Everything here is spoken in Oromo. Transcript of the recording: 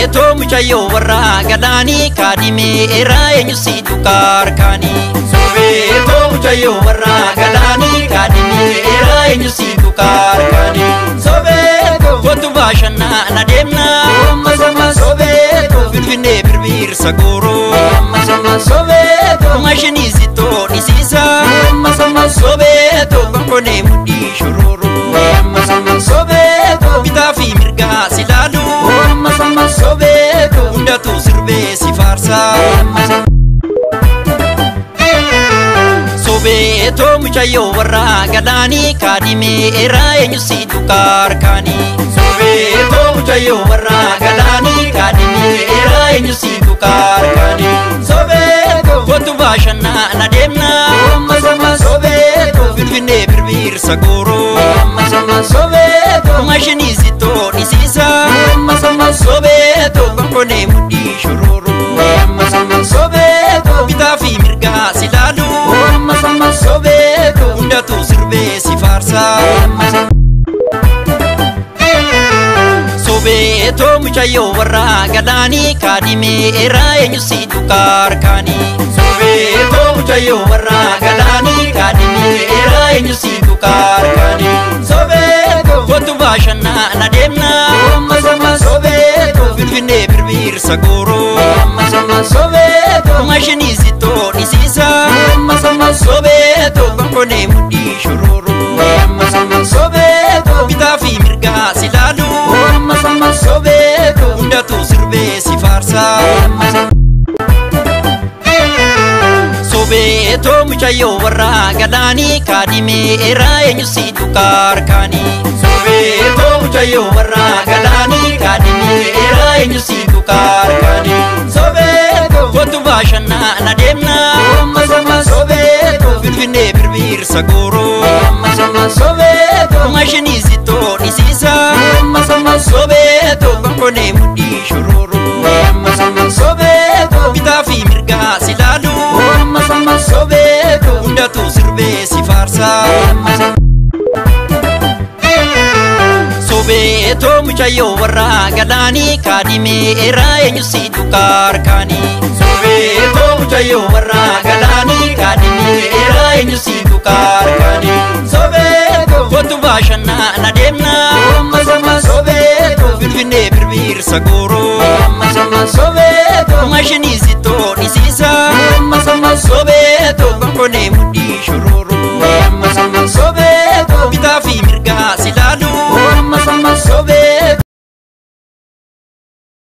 Sobeto muchayo warra gadani kadime era enyusi tukarkani. Sobeto muchayo warra gadani kadime era enyusi tukarkani. Sobeto fotu bashana nademna masama. Sobeto filfine birbir sagoro masama. Sobeto mashini zito nisisa masama. Sobeto bankone mudi shururu masama. Sobeto bitafi mirga silalu masama. Sobeto unda tu sirbe si farsa masama. Sobeto muchayo warra gadani kadime era enyusi tukarkani. Sobeto muchayo warra gadani kadime era enyusi tukarkani. Sobeto fotu bashana nademna masama. Sobeto filfine birbir sagoro masama. Sobeto mashini zito nisisa masama. Sobeto bankone mudi shururu masama. Sobeto bitafi mirga silalu masama. Sobeto unda tu sirbe si farsa masama. Sobeto muchayo warra gadani kadime era enyusi tukarkani. Sobeto muchayo warra gadani kadime era enyusi tukarkani. Sobeto fotu bashana nademna masama. Sobeto filfine birbir sagoro masama. Sobeto mashini zito nisisa masama. Sobeto bankone mudi shururu masama. Sobeto bitafi mirga silalu masama. Sobeto unda tu sirbe si farsa masama. Sobeto muchayo warra gadani kadime era enyusi tukarkani. Sobeto muchayo warra gadani kadime era enyusi tukarkani. Sobeto fotu bashana nademna masama. Sobeto filfine birbir sagoro masama. Sobeto mashini zito nisisa masama. Sobeto bankone mudi shururu masama. Sobeto bitafi mirga silalu masama. Sobeto unda tu sirbe si farsa masama. Sobeto muchayo warra gadani kadime era enyusi tukarkani. Sobeto muchayo warra gadani kadime era enyusi tukarkani. Sobeto fotu bashana nademna masama. Sobeto filfine birbir sagoro masama. Sobeto mashini zito nisisa masama. Sobeto